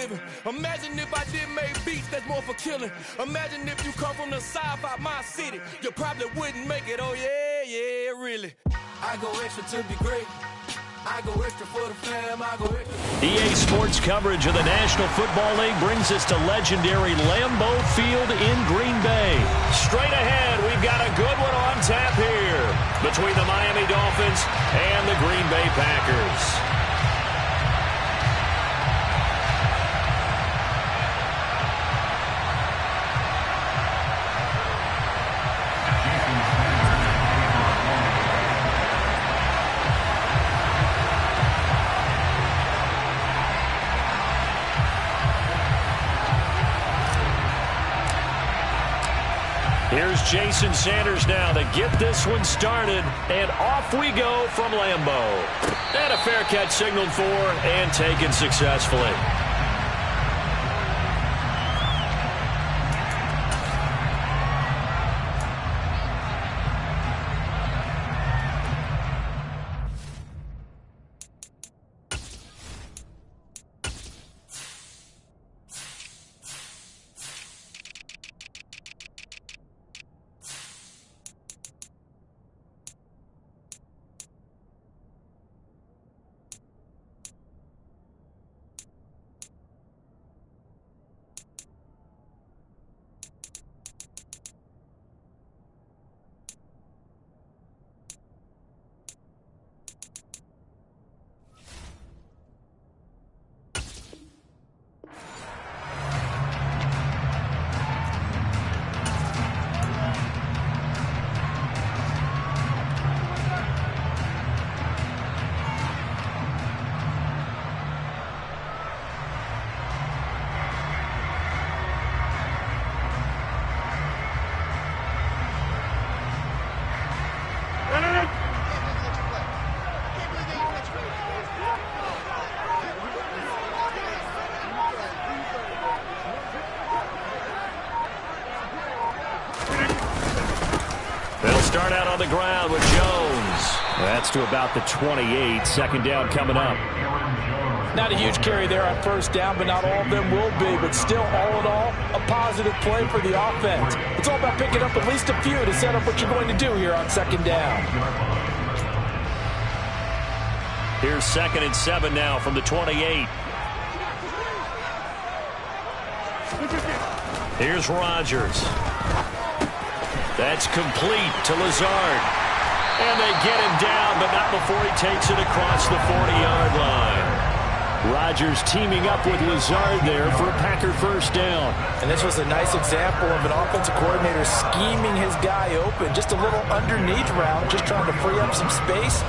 living. Imagine if I did make beats that's more for killing. Imagine if you come from the south out my city. You probably wouldn't make it, oh yeah, really. I go extra to be great. I go extra for the fam, I go extra. EA Sports coverage of the National Football League brings us to legendary Lambeau Field in Green Bay. Straight ahead, we've got a good one on tap here between the Miami Dolphins and the Green Bay Packers. Here's Jason Sanders now to get this one started, and off we go from Lambeau. And a fair catch signaled for and taken successfully. Start out on the ground with Jones. That's to about the 28. Second down coming up. Not a huge carry there on first down, but not all of them will be. But still, all in all, a positive play for the offense. It's all about picking up at least a few to set up what you're going to do here on second down. Here's 2nd and 7 now from the 28. Here's Rodgers. That's complete to Lazard. And they get him down, but not before he takes it across the 40-yard line. Rodgers teaming up with Lazard there for a Packer first down. And this was a nice example of an offensive coordinator scheming his guy open. Just a little underneath route, just trying to free up some space,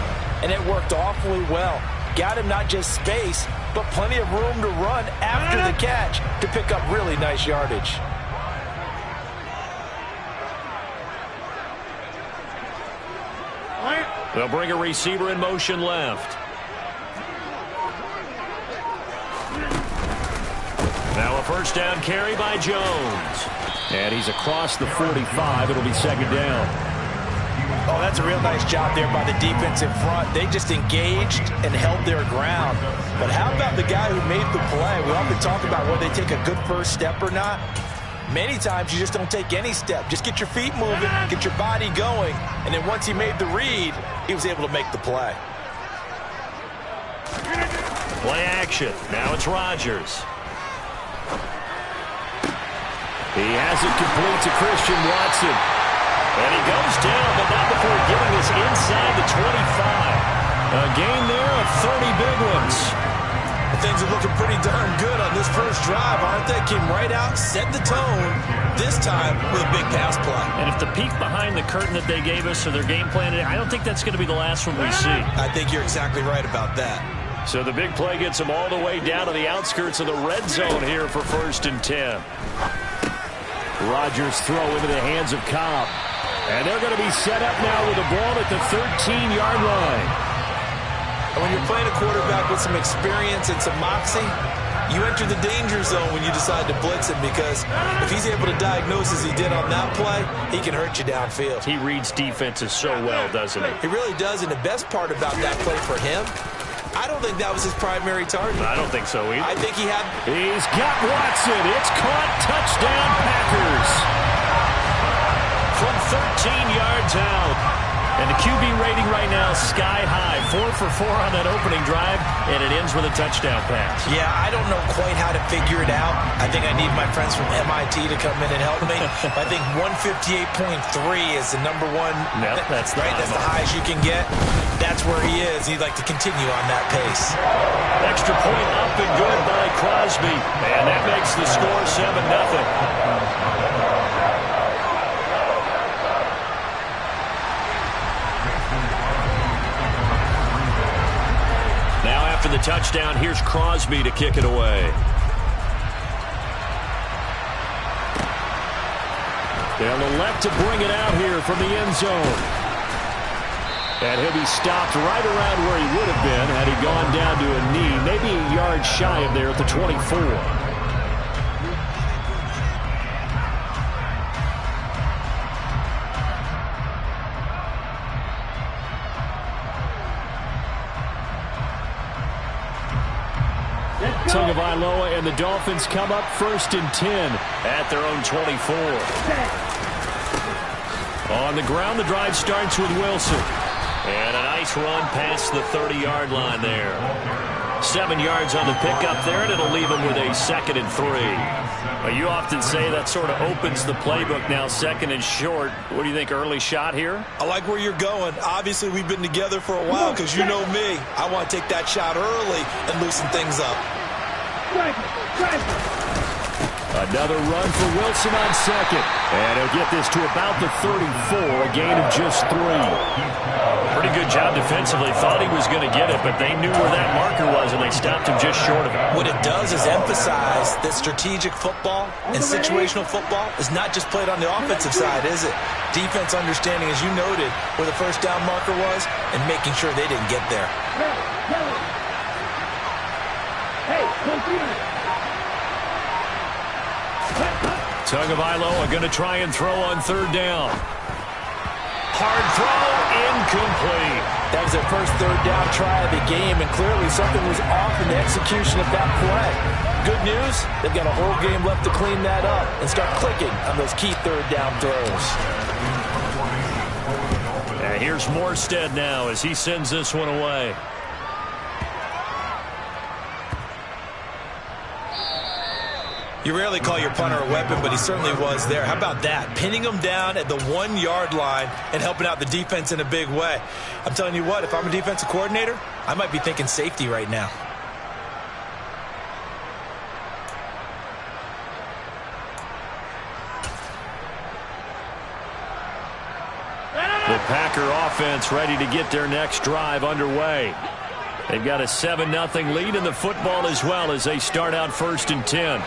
and it worked awfully well. Got him not just space, but plenty of room to run after the catch to pick up really nice yardage. They'll bring a receiver in motion left. Now a first down carry by Jones. And he's across the 45. It'll be second down. Oh, that's a real nice job there by the defense in front. They just engaged and held their ground. But how about the guy who made the play? We often talk about whether they take a good first step or not. Many times you just don't take any step. Just get your feet moving, get your body going, and then once he made the read, he was able to make the play. Play action. Now it's Rodgers. He has it complete to Christian Watson. And he goes down, but not before getting this inside the 25. A gain there of 30 big ones. Things are looking pretty darn good on this first drive, aren't they? Came right out, set the tone, this time with a big pass play. And if the peek behind the curtain that they gave us or their game plan, I don't think that's going to be the last one we see. I think you're exactly right about that. So the big play gets them all the way down to the outskirts of the red zone here for 1st and 10. Rodgers throw into the hands of Cobb. And they're going to be set up now with the ball at the 13-yard line. And when you're playing a quarterback with some experience and some moxie, you enter the danger zone when you decide to blitz him, because if he's able to diagnose as he did on that play, he can hurt you downfield. He reads defenses so well, doesn't he? He really does, and the best part about that play for him I don't think that was his primary target. I don't think so either. I think he had... He's got Watson. It's caught. Touchdown, Packers. From 13 yards out. And the QB rating right now, sky high. 4 for 4 on that opening drive, and it ends with a touchdown pass. Yeah, I don't know quite how to figure it out. I think I need my friends from MIT to come in and help me. I think 158.3 is the number one. No, that's right. That's the highest you can get. That's where he is. He'd like to continue on that pace. Extra point up and good by Crosby. And that makes the score 7-0. After the touchdown, here's Crosby to kick it away. They'll elect to bring it out here from the end zone. And he'll be stopped right around where he would have been had he gone down to a knee, maybe a yard shy of there at the 24. Tagovailoa and the Dolphins come up 1st and 10 at their own 24. On the ground, the drive starts with Wilson. And a nice run past the 30-yard line there. 7 yards on the pickup there, and it'll leave him with a 2nd and 3. Well, you often say that sort of opens the playbook now, 2nd and short. What do you think, early shot here? I like where you're going. Obviously, we've been together for a while because you know me. I want to take that shot early and loosen things up. Another run for Wilson on 2nd. And he'll get this to about the 34, a gain of just 3. Pretty good job defensively. Thought he was going to get it, but they knew where that marker was, and they stopped him just short of it. What it does is emphasize that strategic football and situational football is not just played on the offensive side, is it? Defense understanding, as you noted, where the first down marker was and making sure they didn't get there. Tagovailoa going to try and throw on 3rd down. Hard throw, incomplete. That was their first 3rd down try of the game, and clearly something was off in the execution of that play. Good news, they've got a whole game left to clean that up and start clicking on those key 3rd down throws. And here's Morstead now as he sends this one away. You rarely call your punter a weapon, but he certainly was there. How about that? Pinning him down at the 1-yard line and helping out the defense in a big way. I'm telling you what, if I'm a defensive coordinator, I might be thinking safety right now. The Packer offense ready to get their next drive underway. They've got a 7-0 lead in the football as well as they start out 1st and 10.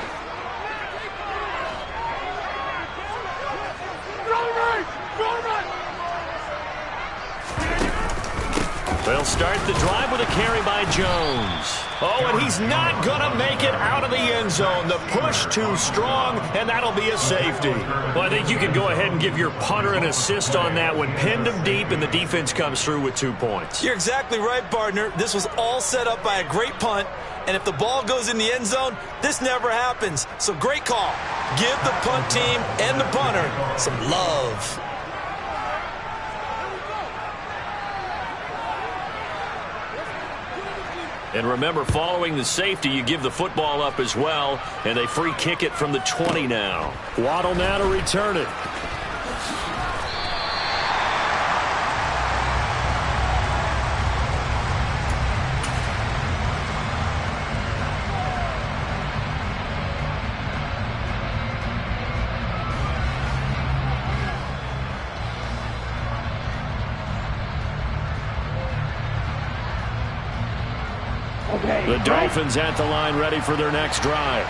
They'll start the drive with a carry by Jones. Oh, and he's not going to make it out of the end zone. The push too strong, and that'll be a safety. Well, I think you can go ahead and give your punter an assist on that one. Pinned him deep, and the defense comes through with 2 points. You're exactly right, partner. This was all set up by a great punt, and if the ball goes in the end zone, this never happens. So great call. Give the punt team and the punter some love. And remember, following the safety, you give the football up as well, and they free kick it from the 20 now. Waddle now to return it. The Dolphins at the line ready for their next drive.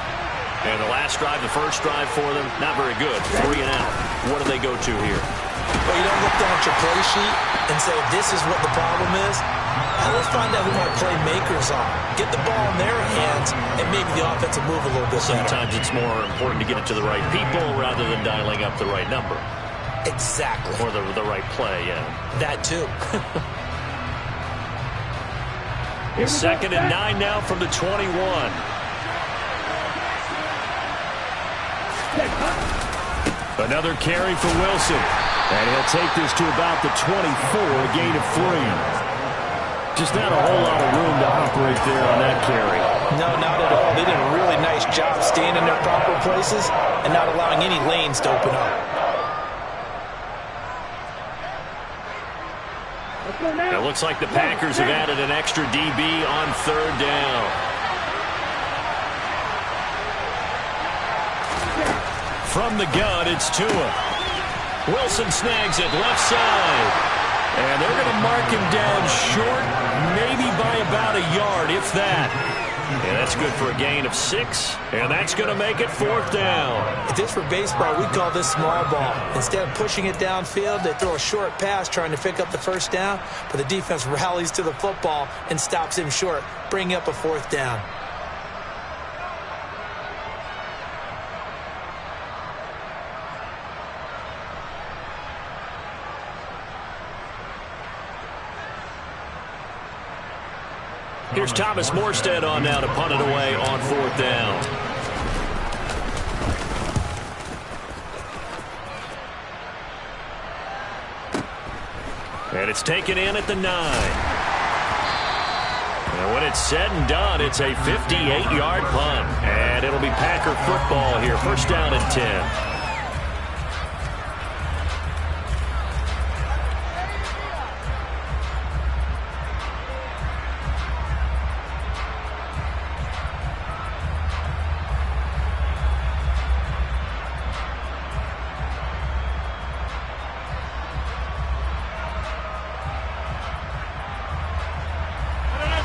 And the last drive, the first drive for them, not very good. 3 and out. What do they go to here? Well, you don't look down at your play sheet and say, this is what the problem is. Now let's find out who my playmakers are. Get the ball in their hands, and maybe the offense will move a little bit better. Sometimes it's more important to get it to the right people rather than dialing up the right number. Exactly. Or the right play, yeah. That too. 2nd and 9 now from the 21. Another carry for Wilson. And he'll take this to about the 24, a gain of 3. Just not a whole lot of room to operate there on that carry. No, not at all. They did a really nice job staying in their proper places and not allowing any lanes to open up. It looks like the Packers have added an extra DB on 3rd down. From the gun, it's Tua. Wilson snags it left side. And they're going to mark him down short, maybe by about a yard, if that. And that's good for a gain of 6. And that's going to make it 4th down. If this were baseball, we'd call this small ball. Instead of pushing it downfield, they throw a short pass trying to pick up the 1st down. But the defense rallies to the football and stops him short, bringing up a 4th down. Here's Thomas Morstead on now to punt it away on 4th down. And it's taken in at the 9. And when it's said and done, it's a 58-yard punt. And it'll be Packer football here. 1st down and 10.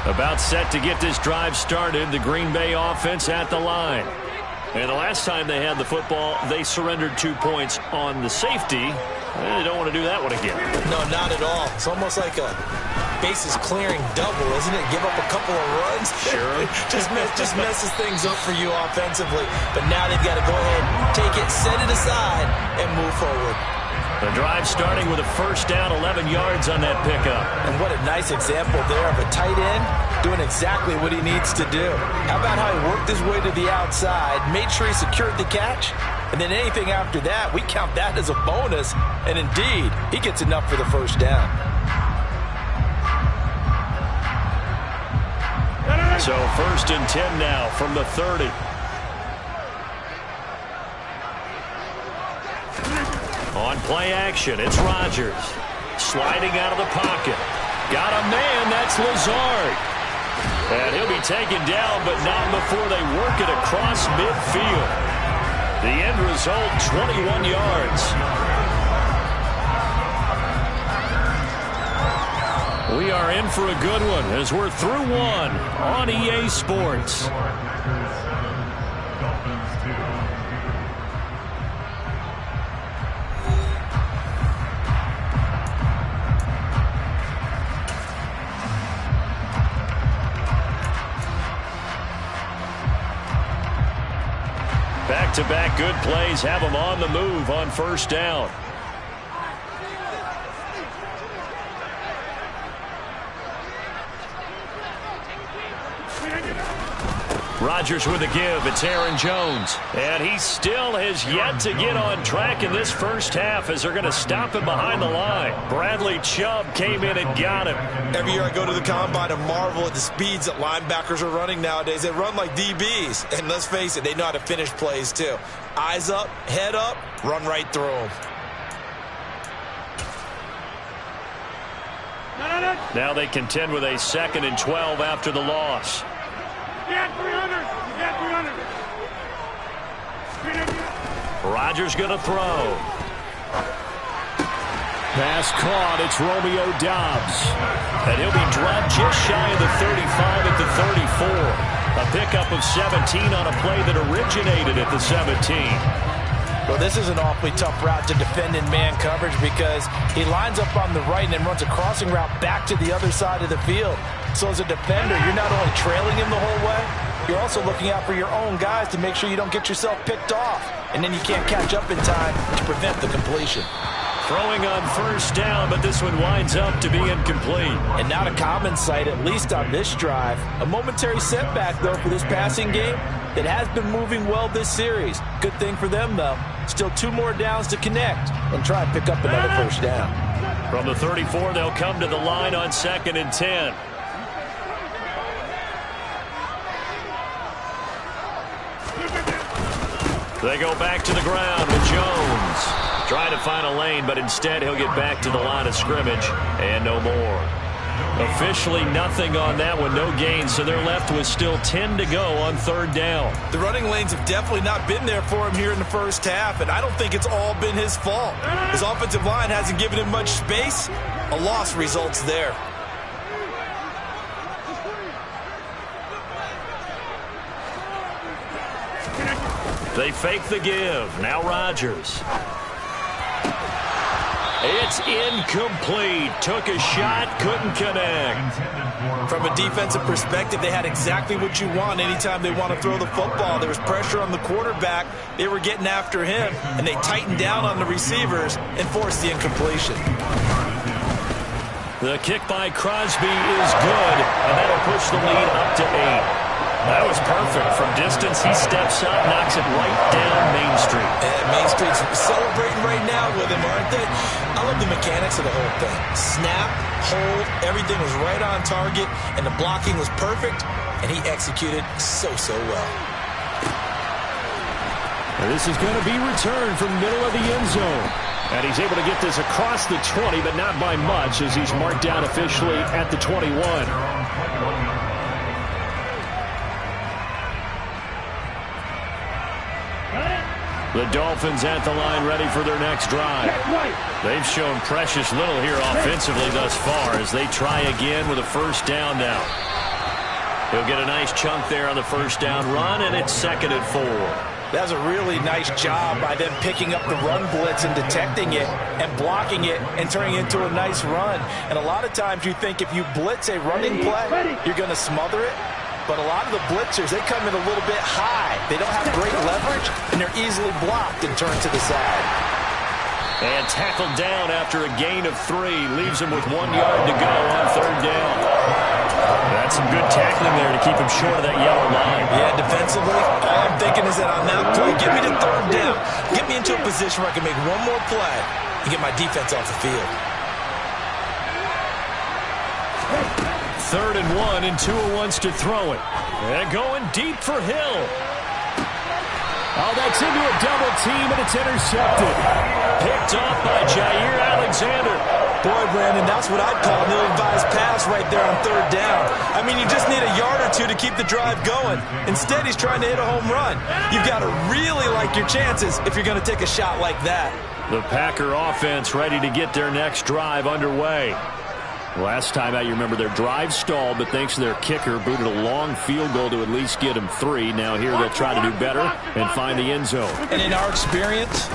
About set to get this drive started, the Green Bay offense at the line. And the last time they had the football, they surrendered 2 points on the safety. They don't want to do that one again. No, not at all. It's almost like a bases clearing double, isn't it? Give up a couple of runs. Sure. just messes things up for you offensively. But now they've got to go ahead, take it, set it aside, and move forward. The drive starting with a 1st down, 11 yards on that pickup. And what a nice example there of a tight end doing exactly what he needs to do. How about how he worked his way to the outside, made sure he secured the catch, and then anything after that, we count that as a bonus. And indeed, he gets enough for the 1st down. So 1st and 10 now from the 30. On play action, it's Rodgers. Sliding out of the pocket. Got a man, that's Lazard. And he'll be taken down, but not before they work it across midfield. The end result, 21 yards. We are in for a good one as we're through one on EA Sports. Back-to-back good plays have them on the move on 1st down. Rodgers with a give. It's Aaron Jones. And he still has yet to get on track in this 1st half as they're going to stop him behind the line. Bradley Chubb came in and got him. Every year I go to the combine and marvel at the speeds that linebackers are running nowadays. They run like DBs. And let's face it, they know how to finish plays too. Eyes up, head up, run right through them. Now they contend with a 2nd and 12 after the loss. Rodgers going to throw. Pass caught. It's Romeo Doubs. And he'll be dropped just shy of the 35 at the 34. A pickup of 17 on a play that originated at the 17. Well, this is an awfully tough route to defend in man coverage because he lines up on the right and then runs a crossing route back to the other side of the field. So as a defender, you're not only trailing him the whole way, you're also looking out for your own guys to make sure you don't get yourself picked off. And then you can't catch up in time to prevent the completion. Throwing on first down, but this one winds up to be incomplete. And not a common sight, at least on this drive. A momentary setback, though, for this passing game that has been moving well this series. Good thing for them, though. Still 2 more downs to connect and try and pick up another first down. From the 34, they'll come to the line on 2nd and 10. They go back to the ground with Jones. Trying to find a lane, but instead he'll get back to the line of scrimmage and no more. Officially nothing on that one, no gain, so they're left with still 10 to go on 3rd down. The running lanes have definitely not been there for him here in the first half, and I don't think it's all been his fault. His offensive line hasn't given him much space. A loss results there. They fake the give. Now Rodgers. It's incomplete. Took a shot, couldn't connect. From a defensive perspective, they had exactly what you want anytime they want to throw the football. There was pressure on the quarterback. They were getting after him, and they tightened down on the receivers and forced the incompletion. The kick by Crosby is good, and that'll push the lead up to 8. That was perfect. From distance, he steps up, knocks it right down Main Street. And Main Street's celebrating right now with him, aren't they? I love the mechanics of the whole thing. Snap, hold, everything was right on target, and the blocking was perfect, and he executed so well. And this is going to be returned from the middle of the end zone. And he's able to get this across the 20, but not by much, as he's marked down officially at the 21. The Dolphins at the line, ready for their next drive. They've shown precious little here offensively thus far as they try again with a first down now. He'll get a nice chunk there on the first down run, and it's 2nd and 4. That was a really nice job by them picking up the run blitz and detecting it and blocking it and turning it into a nice run. And a lot of times you think if you blitz a running play, you're going to smother it. But a lot of the blitzers, they come in a little bit high. They don't have great leverage, and they're easily blocked and turned to the side. And tackled down after a gain of 3. Leaves him with 1 yard to go on 3rd down. That's some good tackling there to keep him short of that yellow line. Yeah, defensively, all I'm thinking is that on that play, get me to 3rd down. Get me into a position where I can make one more play and get my defense off the field. 3rd and 1, and Tua wants to throw it. And going deep for Hill. Oh, that's into a double team, and it's intercepted. Picked off by Jair Alexander. Boy, Brandon, that's what I'd call an ill-advised pass right there on 3rd down. I mean, you just need a yard or 2 to keep the drive going. Instead, he's trying to hit a home run. You've got to really like your chances if you're going to take a shot like that. The Packer offense ready to get their next drive underway. Last time out, you remember their drive stalled, but thanks to their kicker, booted a long field goal to at least get them 3. Now here they'll try to do better and find the end zone. And in our experience,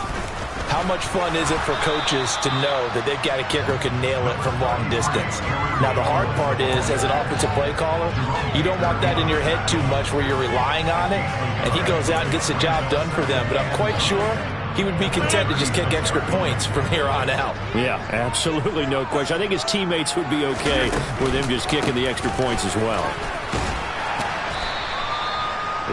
how much fun is it for coaches to know that they've got a kicker who can nail it from long distance? Now, the hard part is, as an offensive play caller, you don't want that in your head too much where you're relying on it, and he goes out and gets the job done for them. But I'm quite sure he would be content to just kick extra points from here on out. Yeah, absolutely no question. I think his teammates would be okay with him just kicking the extra points as well.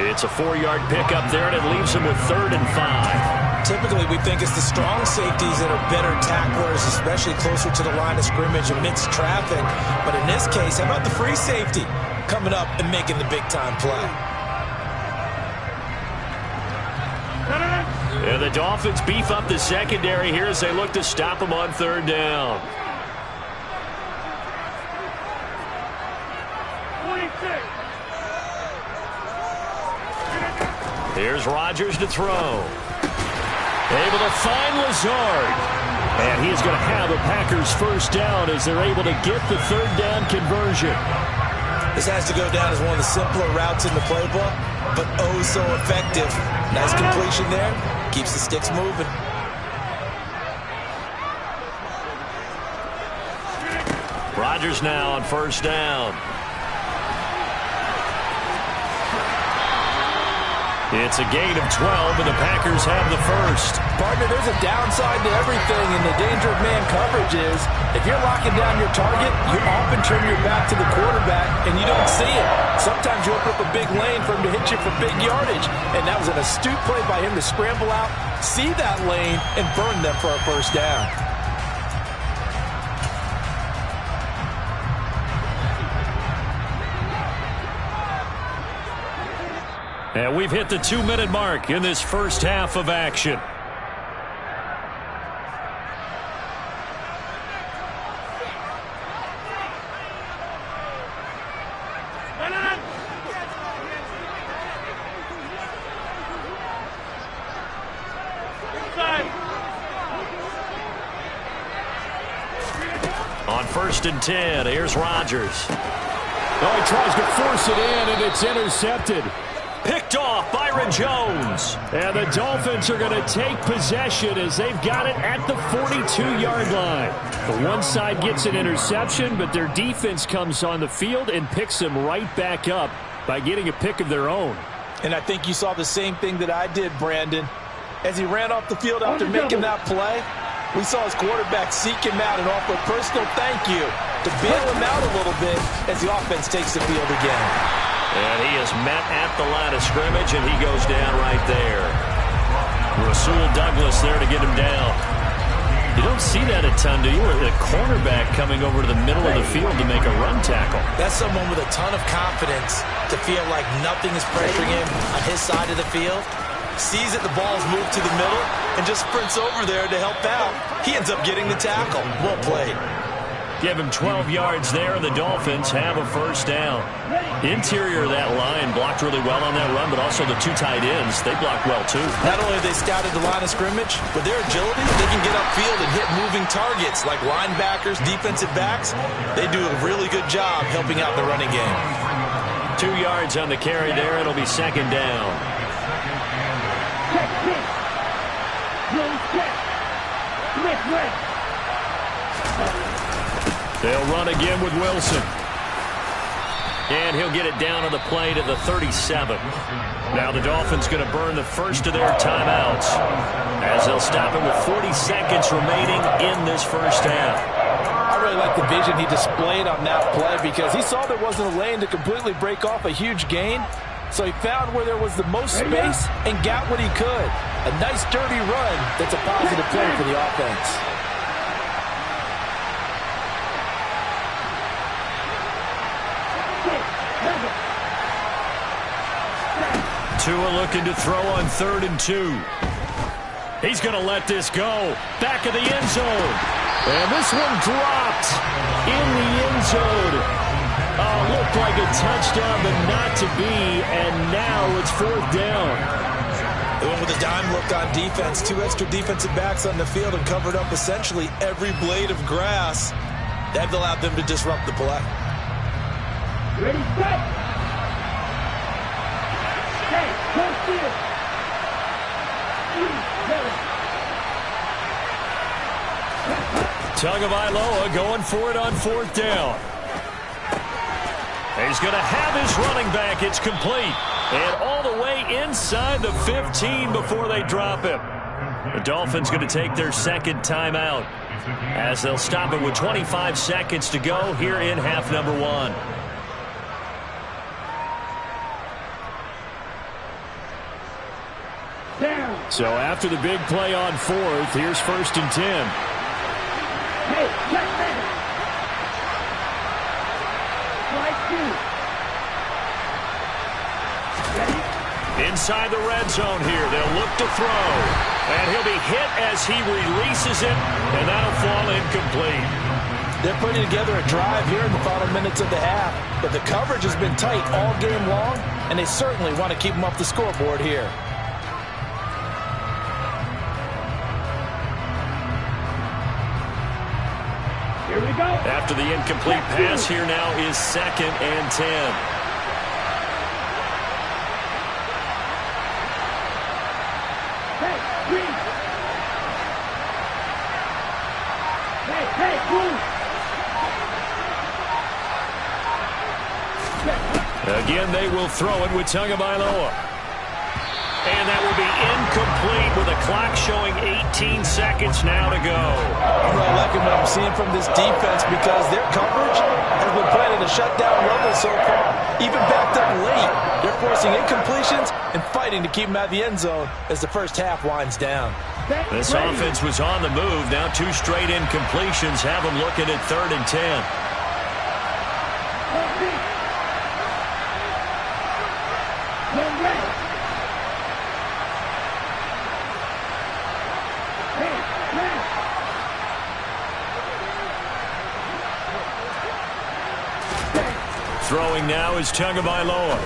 It's a 4-yard pickup there, and it leaves him with 3rd and 5. Typically, we think it's the strong safeties that are better tacklers, especially closer to the line of scrimmage amidst traffic. But in this case, how about the free safety coming up and making the big-time play? And the Dolphins beef up the secondary here as they look to stop him on 3rd down. 26. Here's Rodgers to throw. Able to find Lazard. And he's going to have a Packers first down as they're able to get the 3rd down conversion. This has to go down as one of the simpler routes in the playbook, but oh so effective. Nice completion there. Keeps the sticks moving. Rodgers now on 1st down. It's a gain of 12, and the Packers have the first. Partner, there's a downside to everything, and the danger of man coverage is if you're locking down your target, you often turn your back to the quarterback, and you don't see it. Sometimes you open up a big lane for him to hit you for big yardage, and that was an astute play by him to scramble out, see that lane, and burn them for a first down. And we've hit the 2-minute mark in this first half of action. On 1st and 10, here's Rodgers. Oh, he tries to force it in, and it's intercepted. Picked off Byron Jones. And the Dolphins are going to take possession as they've got it at the 42-yard line. The one side gets an interception, but their defense comes on the field and picks them right back up by getting a pick of their own. And I think you saw the same thing that I did, Brandon. As he ran off the field after making that play, we saw his quarterback seek him out and offer a personal thank you to bail him out a little bit as the offense takes the field again. And he is met at the line of scrimmage, and he goes down right there. Rasul Douglas there to get him down. You don't see that a ton, do you? The cornerback coming over to the middle of the field to make a run tackle. That's someone with a ton of confidence to feel like nothing is pressuring him on his side of the field. Sees that the ball's moved to the middle and just sprints over there to help out. He ends up getting the tackle. Well played. Give him 12 yards there, and the Dolphins have a first down. Interior of that line blocked really well on that run, but also the two tight ends, they blocked well too. Not only have they scouted the line of scrimmage, but their agility, they can get upfield and hit moving targets like linebackers, defensive backs. They do a really good job helping out the running game. 2 yards on the carry there. It'll be second down. They'll run again with Wilson. And he'll get it down on the play to the 37. Now the Dolphins going to burn the first of their timeouts as they'll stop it with 40 seconds remaining in this first half. I really like the vision he displayed on that play because he saw there wasn't a lane to completely break off a huge gain. So he found where there was the most space and got what he could. A nice dirty run that's a positive play for the offense. Tua looking to throw on 3rd and 2. He's going to let this go. Back of the end zone. And this one dropped in the end zone. Looked like a touchdown, but not to be. And now it's 4th down. They went with a dime look on defense. 2 extra defensive backs on the field and covered up essentially every blade of grass. That allowed them to disrupt the play. Ready, set. Tagovailoa going for it on 4th down. He's going to have his running back. It's complete. And all the way inside the 15 before they drop him. The Dolphins going to take their second timeout as they'll stop it with 25 seconds to go here in half number 1. So after the big play on 4th, here's 1st and 10. Inside the red zone here, they'll look to throw. And he'll be hit as he releases it, and that'll fall incomplete. They're putting together a drive here in the final minutes of the half, but the coverage has been tight all game long, and they certainly want to keep them off the scoreboard here. Here we go. After the incomplete pass, here now is 2nd and 10. Again, they will throw it with Tagovailoa. And that will be incomplete with a clock showing 18 seconds now to go. I'm really liking what I'm seeing from this defense because their coverage has been playing at a shutdown level so far. Even backed up late, they're forcing incompletions and fighting to keep them out of the end zone as the first half winds down. This offense was on the move. Now 2 straight incompletions have them looking at 3rd and 10. Throwing now is Tagovailoa.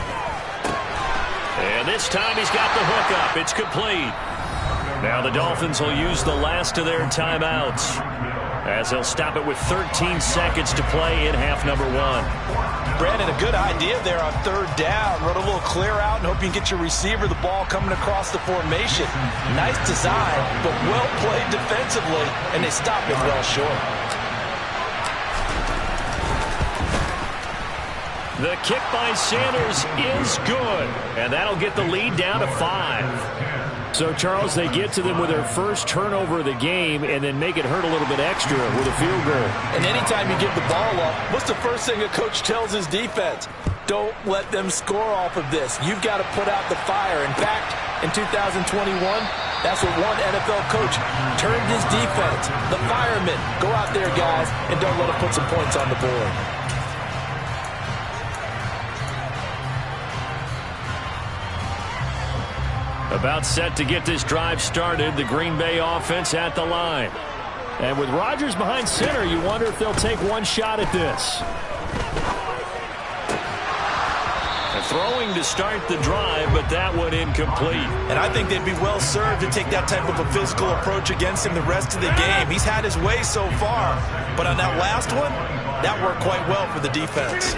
And this time he's got the hook up. It's complete. Now the Dolphins will use the last of their timeouts as they'll stop it with 13 seconds to play in half number 1. Brandon, a good idea there on 3rd down. Run a little clear out and hope you can get your receiver the ball coming across the formation. Nice design, but well played defensively, and they stop him well short. The kick by Sanders is good, and that'll get the lead down to 5. So, Charles, they get to them with their first turnover of the game and then make it hurt a little bit extra with a field goal. And anytime you give the ball up, what's the first thing a coach tells his defense? Don't let them score off of this. You've got to put out the fire. In fact, in 2021, that's what one NFL coach turned his defense. The firemen. Go out there, guys, and don't let them put some points on the board. About set to get this drive started, the Green Bay offense at the line. And with Rodgers behind center, you wonder if they'll take one shot at this. Throwing to start the drive, but that one incomplete. And I think they'd be well served to take that type of a physical approach against him the rest of the game. He's had his way so far, but on that last one, that worked quite well for the defense.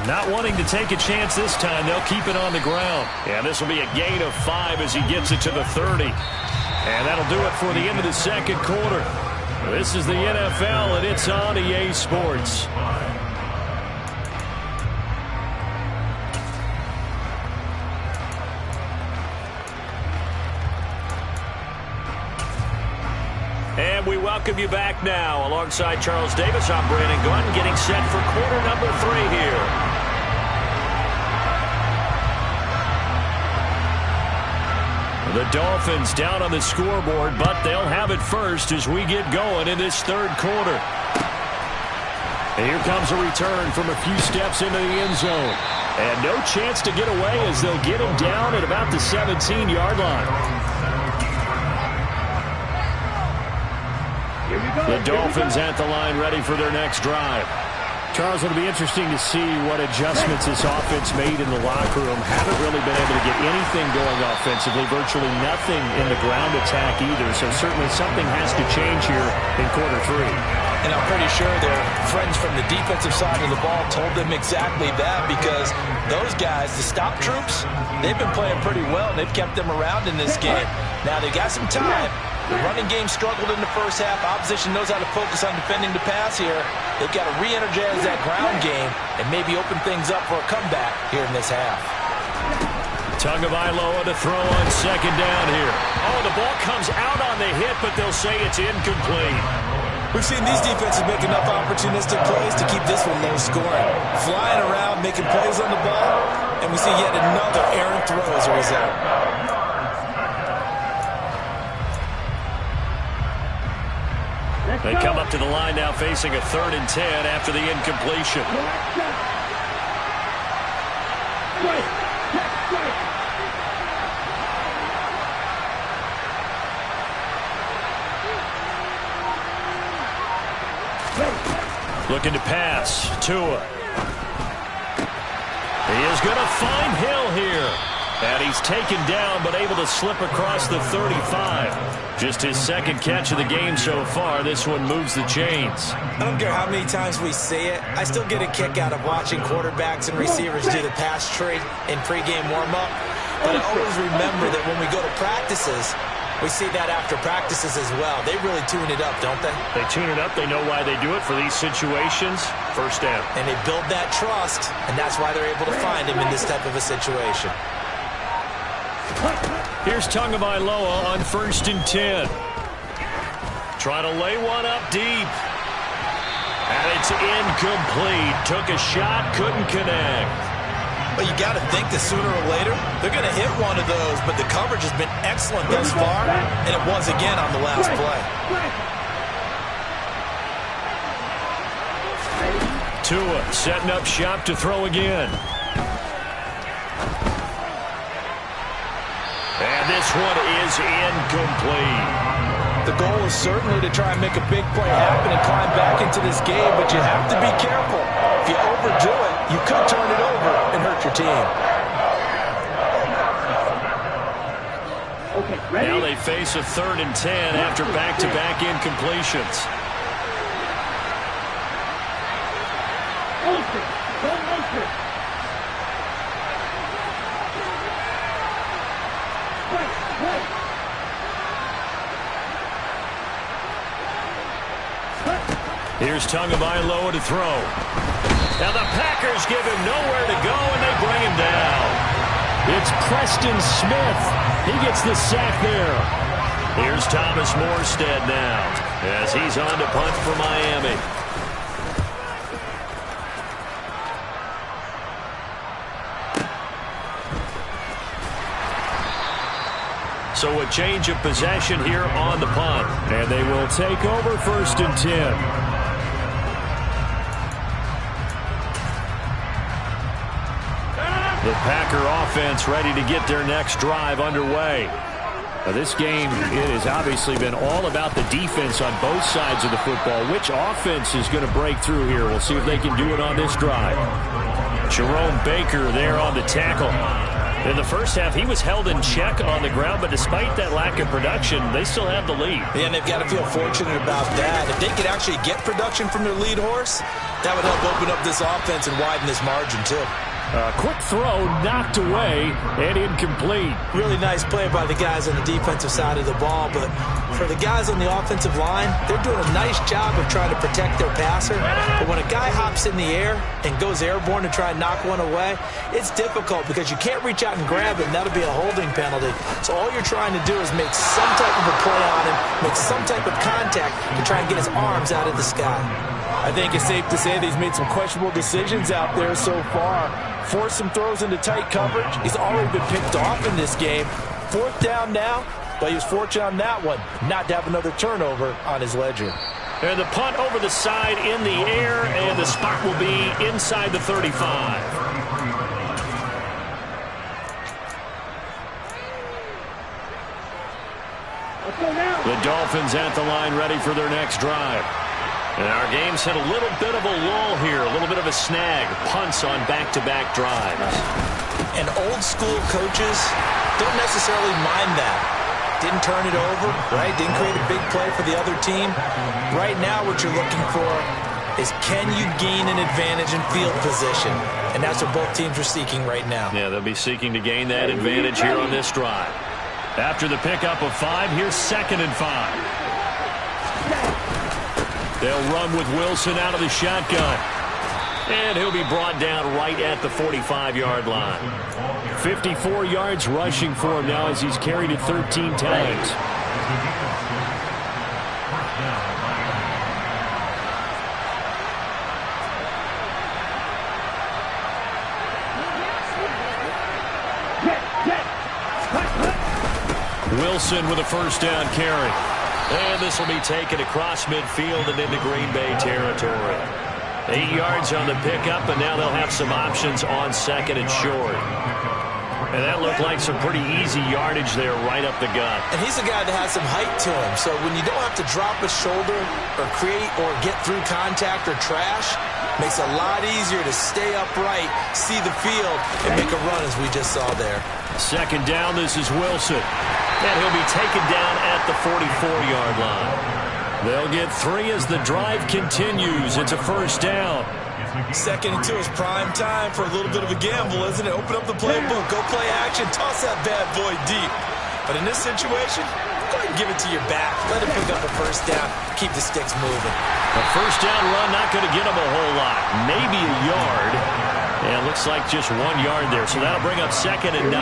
Not wanting to take a chance this time, they'll keep it on the ground. And this will be a gain of 5 as he gets it to the 30. And that'll do it for the end of the second quarter. This is the NFL, and it's on EA Sports. And we welcome you back now. Alongside Charles Davis, I'm Brandon Gunn, getting set for quarter number 3 here. The Dolphins down on the scoreboard, but they'll have it first as we get going in this third quarter. And here comes a return from a few steps into the end zone. And no chance to get away as they'll get him down at about the 17-yard line. The Dolphins at the line ready for their next drive. Charles, it'll be interesting to see what adjustments this offense made in the locker room. Haven't really been able to get anything going offensively, virtually nothing in the ground attack either. So certainly something has to change here in quarter 3. And I'm pretty sure their friends from the defensive side of the ball told them exactly that, because those guys, the stop troops, they've been playing pretty well, and they've kept them around in this game. Now they got some time. The running game struggled in the first half. Opposition knows how to focus on defending the pass here. They've got to re-energize that ground game and maybe open things up for a comeback here in this half. Tagovailoa to throw on second down here. Oh, the ball comes out on the hit, but they'll say it's incomplete. We've seen these defenses make enough opportunistic plays to keep this one low scoring. Flying around, making plays on the ball, and we see yet another errant throw as a result. They come up to the line now facing a 3rd and 10 after the incompletion. Looking to pass. Tua. He is going to find Hill here. And he's taken down, but able to slip across the 35. Just his second catch of the game so far. This one moves the chains. I don't care how many times we say it. I still get a kick out of watching quarterbacks and receivers do the pass tree in pregame warm-up. But I always remember that when we go to practices, we see that after practices as well. They really tune it up, don't they? They tune it up. They know why they do it for these situations. First down. And they build that trust, and that's why they're able to find him in this type of a situation. Here's Tagovailoa on 1st and 10. Trying to lay one up deep. And it's incomplete. Took a shot, couldn't connect. But you got to think that sooner or later, they're going to hit one of those. But the coverage has been excellent thus far, and it was again on the last play. Tua setting up shop to throw again. And this one is incomplete. The goal is certainly to try and make a big play happen and climb back into this game, but you have to be careful. If you overdo it, you could turn it over and hurt your team. Okay, ready? Now they face a 3rd and 10 after back-to-back incompletions. Motion. Don't motion. Wait. Here's Tagovailoa to throw. Now the Packers give him nowhere to go, and they bring him down. It's Preston Smith. He gets the sack there. Here's Thomas Morstead now as he's on to punt for Miami. So a change of possession here on the punt. And they will take over 1st and 10. The Packer offense ready to get their next drive underway. Now this game, it has obviously been all about the defense on both sides of the football. Which offense is going to break through here? We'll see if they can do it on this drive. Jerome Baker there on the tackle. In the first half, he was held in check on the ground, but despite that lack of production, they still have the lead. Yeah, and they've got to feel fortunate about that. If they could actually get production from their lead horse, that would help open up this offense and widen this margin, too. Quick throw, knocked away, and incomplete. Really nice play by the guys on the defensive side of the ball, but for the guys on the offensive line, they're doing a nice job of trying to protect their passer. But when a guy hops in the air and goes airborne to try and knock one away, it's difficult because you can't reach out and grab it, and that'll be a holding penalty. So all you're trying to do is make some type of a play on him, make some type of contact to try and get his arms out of the sky. I think it's safe to say that he's made some questionable decisions out there so far. Forced some throws into tight coverage. He's already been picked off in this game. 4th down now, but he was fortunate on that one not to have another turnover on his ledger. And the punt over the side in the air, and the spot will be inside the 35. Let's go now. The Dolphins at the line ready for their next drive. And our game's hit a little bit of a lull here, a little bit of a snag. Punts on back-to-back drives. And old-school coaches don't necessarily mind that. Didn't turn it over, right? Didn't create a big play for the other team. Right now what you're looking for is can you gain an advantage in field position? And that's what both teams are seeking right now. Yeah, they'll be seeking to gain that advantage here on this drive. After the pickup of 5, here's 2nd and 5. They'll run with Wilson out of the shotgun. And he'll be brought down right at the 45-yard line. 54 yards rushing for him now as he's carried it 13 times. Wilson with a 1st down carry. And this will be taken across midfield and into Green Bay territory. 8 yards on the pickup, and now they'll have some options on 2nd and short. And that looked like some pretty easy yardage there right up the gut. And he's a guy that has some height to him. So when you don't have to drop a shoulder or create or get through contact or trash, makes it a lot easier to stay upright, see the field, and make a run as we just saw there. 2nd down, this is Wilson. And he'll be taken down at the 44-yard line. They'll get 3 as the drive continues. It's a 1st down. 2nd and 2 is prime time for a little bit of a gamble, isn't it? Open up the playbook, go play action, toss that bad boy deep. But in this situation, go ahead and give it to your back. Let him pick up a 1st down, keep the sticks moving. A 1st down run, not going to get him a whole lot. Maybe a yard. And it looks like just 1 yard there. So that'll bring up 2nd and 9.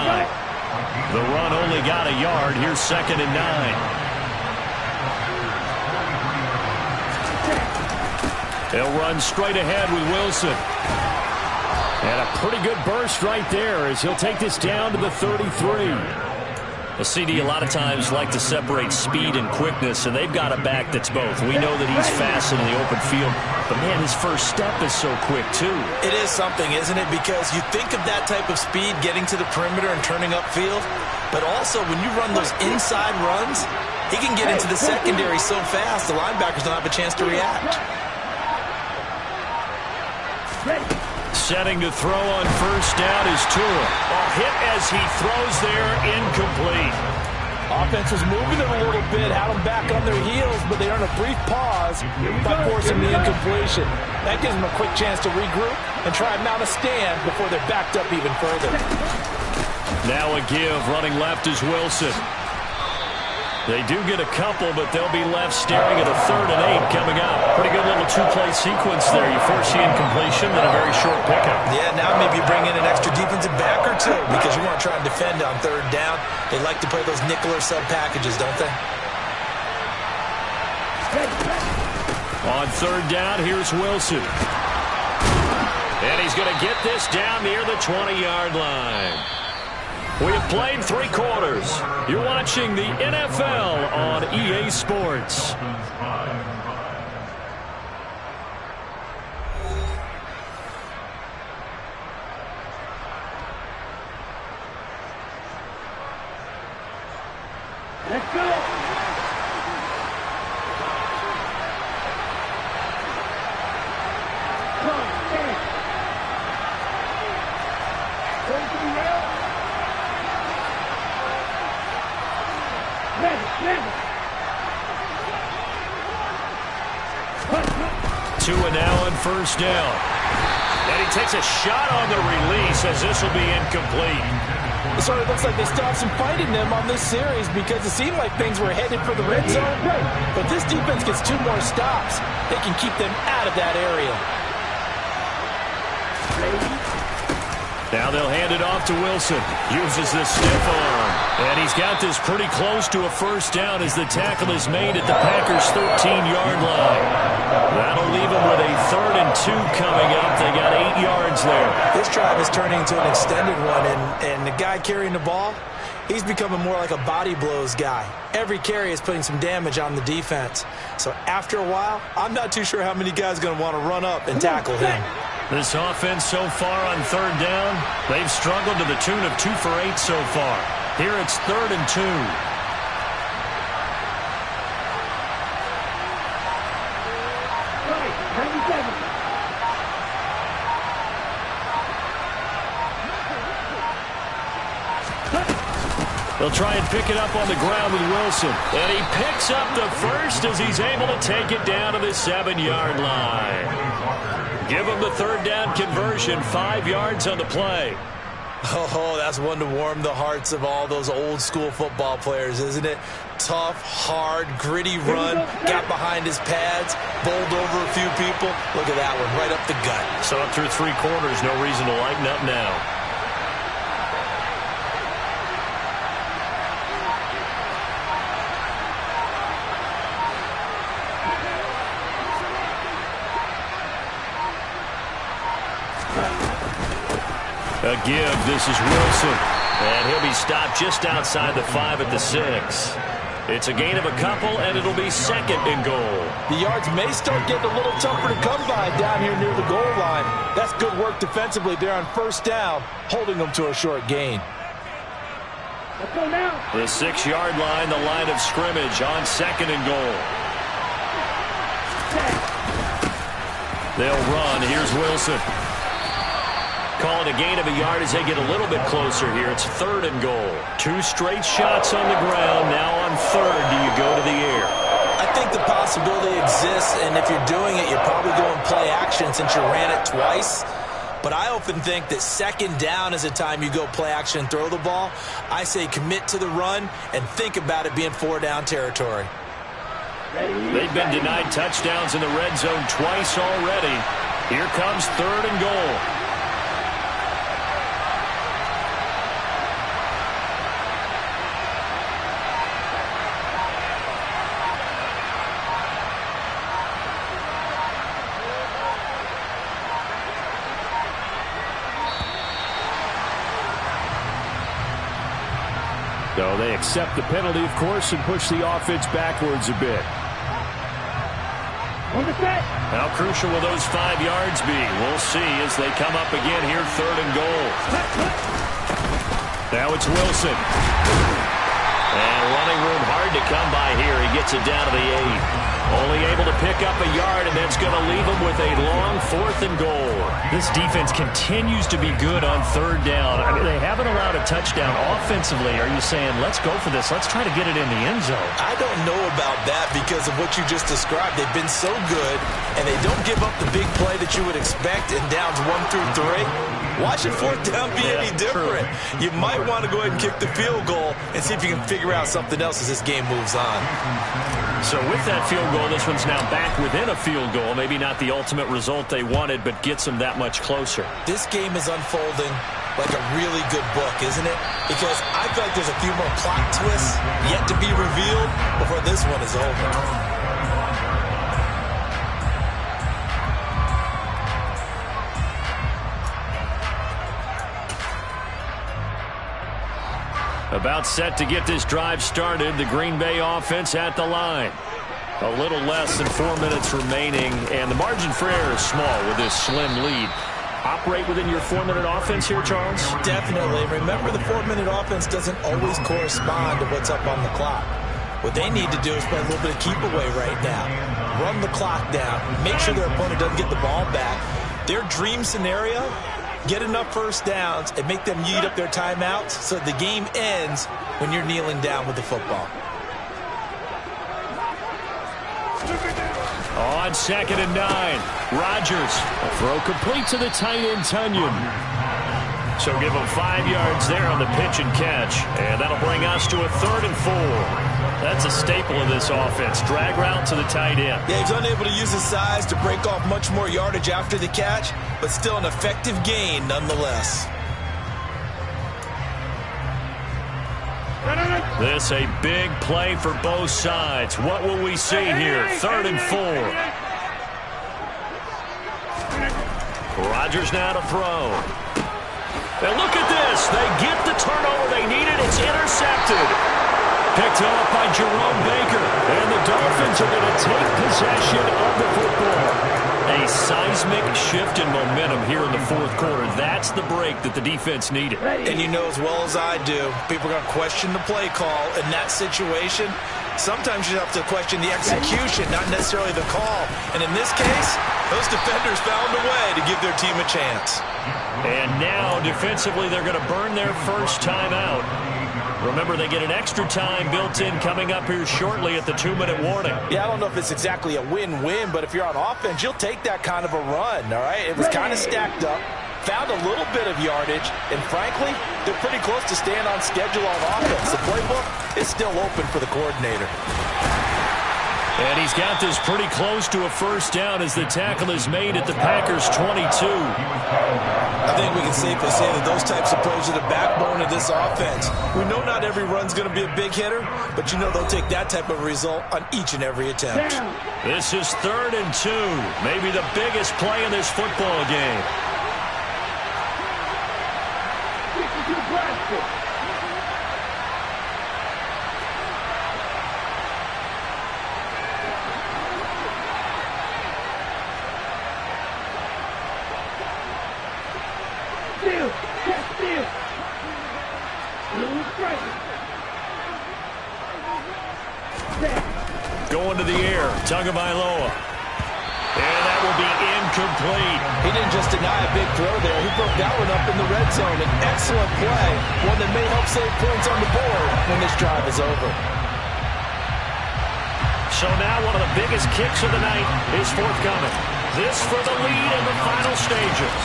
The run only got a yard. Here's 2nd and 9. They'll run straight ahead with Wilson. And a pretty good burst right there as he'll take this down to the 33. The CD a lot of times like to separate speed and quickness, and they've got a back that's both. We know that he's fast in the open field, but, man, his first step is so quick, too. It is something, isn't it? Because you think of that type of speed getting to the perimeter and turning upfield, but also when you run those inside runs, he can get into the secondary so fast the linebackers don't have a chance to react. Setting to throw on first down is Tua. A hit as he throws there, incomplete. Offense was moving it a little bit, had them back on their heels, but they earned a brief pause by forcing the incompletion. That gives them a quick chance to regroup and try and mount a stand before they're backed up even further. Now a give, running left is Wilson. They do get a couple, but they'll be left staring at a 3rd and 8 coming up. Pretty good little two-play sequence there. You force the incompletion, then a very short pickup. Yeah, now maybe you bring in an extra defensive back or two because you want to try and defend on 3rd down. They like to play those nickel or sub packages, don't they? On 3rd down, here's Wilson. And he's going to get this down near the 20-yard line. We have played 3 quarters. You're watching the NFL on EA Sports. Let's go. Tua now on first down. And he takes a shot on the release as this will be incomplete. So it looks like they stopped some fighting them on this series because it seemed like things were headed for the red zone. But this defense gets 2 more stops. They can keep them out of that area. Now they'll hand it off to Wilson. Uses the stiff arm. And he's got this pretty close to a first down as the tackle is made at the Packers' 13-yard line. That'll leave them with a 3rd and 2 coming up. They got 8 yards there. This drive is turning into an extended one, and the guy carrying the ball, he's becoming more like a body blows guy. Every carry is putting some damage on the defense. So after a while, I'm not too sure how many guys are going to want to run up and tackle him. This offense so far on 3rd down, they've struggled to the tune of 2 for 8 so far. Here it's 3rd and 2. They'll try and pick it up on the ground with Wilson. And he picks up the first as he's able to take it down to the 7-yard line. Give him the 3rd down conversion, 5 yards on the play. Oh, that's one to warm the hearts of all those old-school football players, isn't it? Tough, hard, gritty run, got behind his pads, bowled over a few people. Look at that one, right up the gut. So up through 3 quarters, no reason to lighten up now. A give, this is Wilson. And he'll be stopped just outside the 5 at the 6. It's a gain of a couple, and it'll be 2nd and goal. The yards may start getting a little tougher to come by down here near the goal line. That's good work defensively there on first down, holding them to a short gain. Let's go now. The 6-yard line, the line of scrimmage on 2nd and goal. They'll run. Here's Wilson. Call it a gain of a yard as they get a little bit closer here. It's 3rd and goal. 2 straight shots on the ground. Now on 3rd, do you go to the air? I think the possibility exists, and if you're doing it, you're probably going play action since you ran it twice. But I often think that 2nd down is a time you go play action and throw the ball. I say commit to the run and think about it being 4-down territory. They've been denied touchdowns in the red zone twice already. Here comes 3rd and goal. So they accept the penalty, of course, and push the offense backwards a bit. How crucial will those 5 yards be? We'll see as they come up again here, 3rd and goal. Now it's Wilson. And running room hard to come by here. He gets it down to the 8. Only able to pick up a yard, and that's going to leave him with a long 4th and goal. This defense continues to be good on 3rd down. I mean, they haven't allowed a touchdown offensively. Are you saying, let's go for this, let's try to get it in the end zone? I don't know about that because of what you just described. They've been so good, and they don't give up the big play that you would expect in downs 1 through 3. Why should 4th down be any different? True. You might want to go ahead and kick the field goal and see if you can figure out something else as this game moves on. So with that field goal, this one's now back within a field goal. Maybe not the ultimate result they wanted, but gets them that much closer. This game is unfolding like a really good book, isn't it? Because I feel like there's a few more plot twists yet to be revealed before this one is over. About set to get this drive started, the Green Bay offense at the line. A little less than 4 minutes remaining, and the margin for error is small with this slim lead. Operate within your 4-minute offense here, Charles? Definitely. Remember, the 4-minute offense doesn't always correspond to what's up on the clock. What they need to do is play a little bit of keep away right now. Run the clock down. Make sure their opponent doesn't get the ball back. Their dream scenario, get enough first downs and make them eat up their timeouts so the game ends when you're kneeling down with the football. On 2nd and 9, Rodgers. A throw complete to the tight end, Tunyon. So give him 5 yards there on the pitch and catch. And that'll bring us to a 3rd and 4. That's a staple of this offense. Drag route to the tight end. Yeah, he's unable to use his size to break off much more yardage after the catch, but still an effective gain nonetheless. This a big play for both sides. What will we see here? 3rd and 4. Rodgers now to throw. And look at this. They get the turnover they needed. It's intercepted. Picked up by Jerome Baker. And the Dolphins are going to take possession of the football. A seismic shift in momentum here in the 4th quarter. That's the break that the defense needed. And you know as well as I do, people are going to question the play call in that situation. Sometimes you have to question the execution, not necessarily the call. And in this case, those defenders found a way to give their team a chance. And now, defensively, they're going to burn their first time out. Remember, they get an extra time built in coming up here shortly at the 2-minute warning. Yeah, I don't know if it's exactly a win-win, but if you're on offense, you'll take that kind of a run, all right? It was kind of stacked up, found a little bit of yardage, and frankly, they're pretty close to staying on schedule on offense. The playbook is still open for the coordinator. And he's got this pretty close to a first down as the tackle is made at the Packers' 22. I think we can safely say that those types of plays are the backbone of this offense. We know not every run's going to be a big hitter, but you know they'll take that type of result on each and every attempt. This is 3rd and 2, maybe the biggest play in this football game. Going to the air, Tagovailoa. And that will be incomplete. He didn't just deny a big throw there. He broke that one up in the red zone. An excellent play, one that may help save points on the board when this drive is over. So now one of the biggest kicks of the night is forthcoming. This for the lead in the final stages.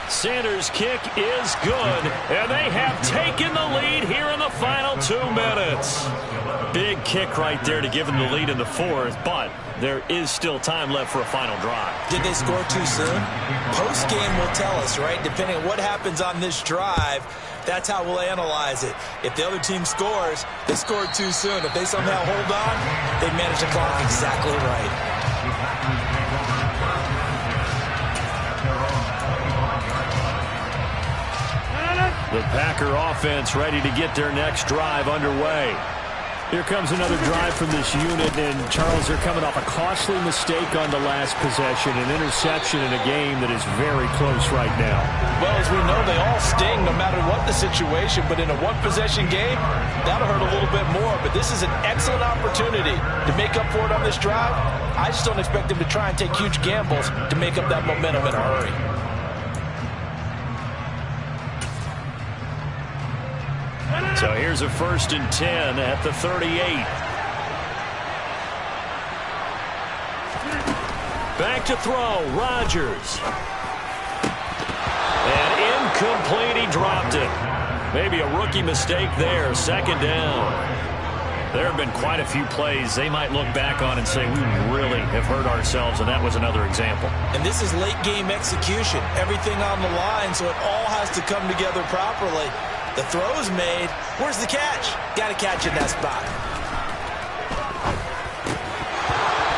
Sanders' kick is good, and they have taken the lead here in the final 2 minutes. Big kick right there to give them the lead in the 4th, but there is still time left for a final drive. Did they score too soon? Post-game will tell us, right? Depending on what happens on this drive, that's how we'll analyze it. If the other team scores, they scored too soon. If they somehow hold on, they manage the clock exactly right. The Packer offense ready to get their next drive underway. Here comes another drive from this unit, and Charles, they're coming off a costly mistake on the last possession, an interception in a game that is very close right now. Well, as we know, they all sting no matter what the situation, but in a one-possession game, that'll hurt a little bit more. But this is an excellent opportunity to make up for it on this drive. I just don't expect them to try and take huge gambles to make up that momentum in a hurry. So here's a 1st and 10 at the 38. Back to throw, Rodgers. And incomplete, he dropped it. Maybe a rookie mistake there, 2nd down. There have been quite a few plays they might look back on and say, we really have hurt ourselves, and that was another example. And this is late-game execution. Everything on the line, so it all has to come together properly. The throw's made. Where's the catch? Got to catch in that spot.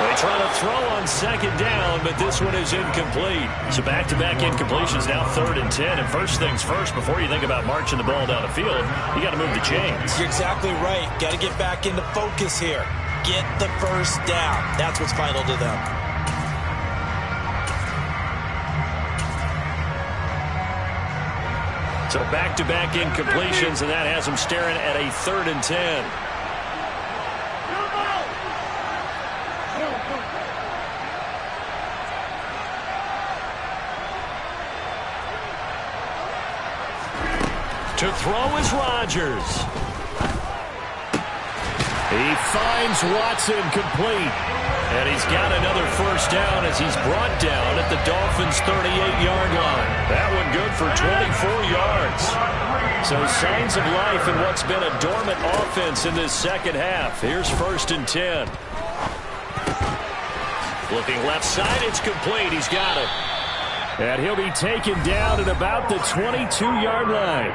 They try to throw on 2nd down, but this one is incomplete. So back-to-back incompletions, now 3rd and 10. And first things first, before you think about marching the ball down the field, you got to move the chains. You're exactly right. Got to get back into focus here. Get the first down. That's what's vital to them. So back-to-back incompletions, and that has them staring at a 3rd and 10. To throw is Rodgers. He finds Watson complete. And he's got another 1st down as he's brought down at the Dolphins' 38-yard line. That one good for 24 yards. So signs of life in what's been a dormant offense in this second half. Here's 1st and 10. Looking left side, it's complete. He's got it. And he'll be taken down at about the 22-yard line.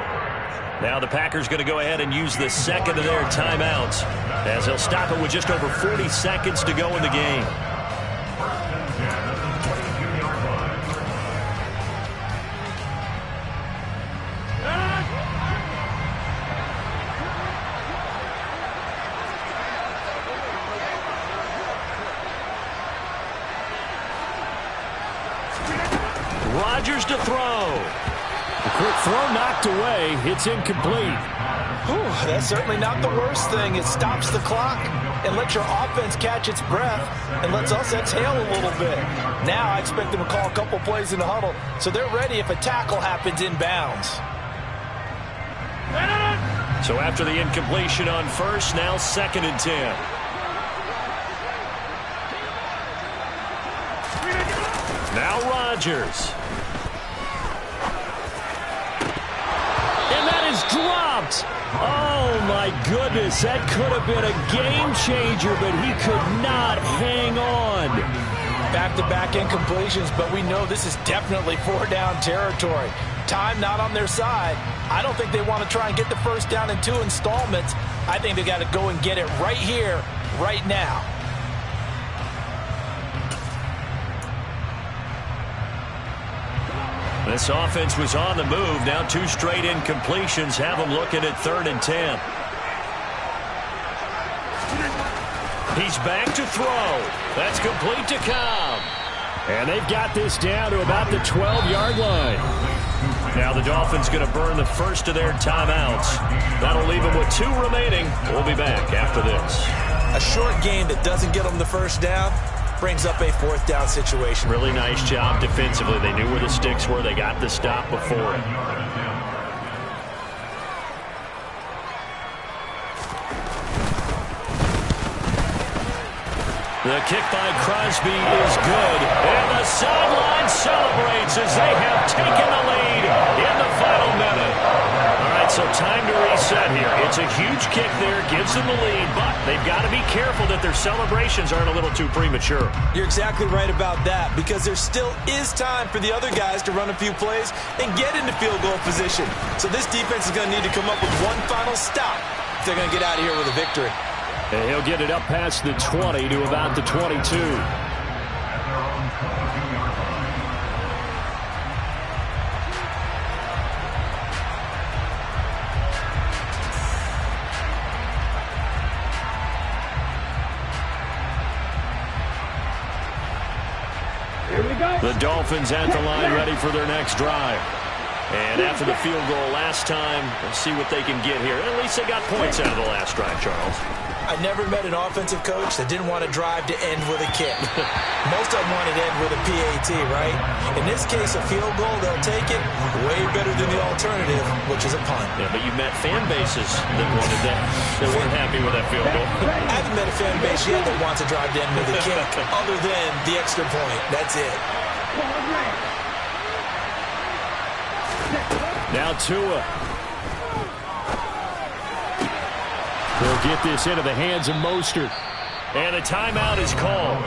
Now the Packers going to go ahead and use the 2nd of their timeouts as they'll stop it with just over 40 seconds to go in the game. Rodgers to throw. A quick throw knocked away. It's incomplete. Whew, that's certainly not the worst thing. It stops the clock and lets your offense catch its breath and lets us exhale a little bit. Now I expect them to call a couple plays in the huddle so they're ready if a tackle happens inbounds. So after the incompletion on 1st, now 2nd and 10. Now Rodgers. Dropped. Oh, my goodness. That could have been a game changer, but he could not hang on. Back-to-back incompletions, but we know this is definitely 4-down territory. Time not on their side. I don't think they want to try and get the 1st down in 2 installments. I think they got to go and get it right here, right now. This offense was on the move. Now 2 straight incompletions have them looking at 3rd and 10. He's back to throw. That's complete to Cobb. And they've got this down to about the 12-yard line. Now the Dolphins going to burn the 1st of their timeouts. That'll leave them with 2 remaining. We'll be back after this. A short game that doesn't get them the 1st down brings up a 4th down situation. Really nice job defensively. They knew where the sticks were. They got the stop before it. The kick by Crosby is good. And the sideline celebrates as they have taken the lead in the final minute. All right, so time to reset here. It's a huge kick there, gives them the lead, but they've got to be careful that their celebrations aren't a little too premature. You're exactly right about that, because there still is time for the other guys to run a few plays and get into field goal position. So this defense is going to need to come up with one final stop if they're going to get out of here with a victory. And he'll get it up past the 20 to about the 22. The Dolphins at the line ready for their next drive. And after the field goal last time, let's see what they can get here. At least they got points out of the last drive, Charles. I never met an offensive coach that didn't want to drive to end with a kick. Most of them wanted to end with a PAT, right? In this case, a field goal, they'll take it. Way better than the alternative, which is a punt. Yeah, but you met fan bases that wanted that. They weren't happy with that field goal. I haven't met a fan base yet that wants to drive to end with a kick, other than the extra point. That's it. Now Tua. They'll get this into the hands of Mostert. And a timeout is called.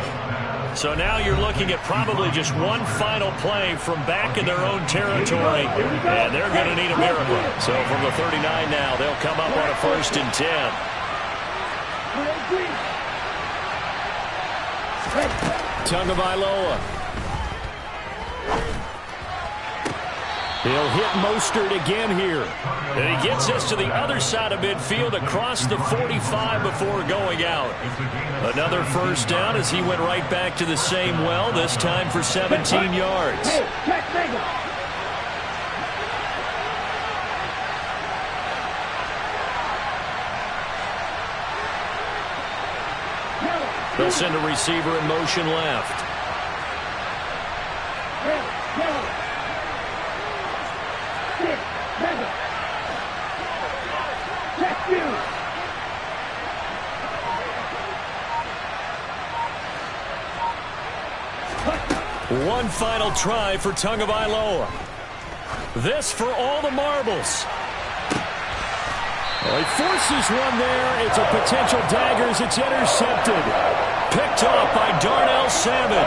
So now you're looking at probably just one final play from back in their own territory. And they're going to need a miracle. So from the 39 now, they'll come up on a 1st and 10. Tagovailoa. He'll hit Mostert again here. And he gets us to the other side of midfield across the 45 before going out. Another 1st down as he went right back to the same well, this time for 17 yards. They'll send a receiver in motion left. One final try for Tagovailoa. This for all the marbles. Well, he forces one there. It's a potential dagger as it's intercepted. Picked off by Darnell Savage.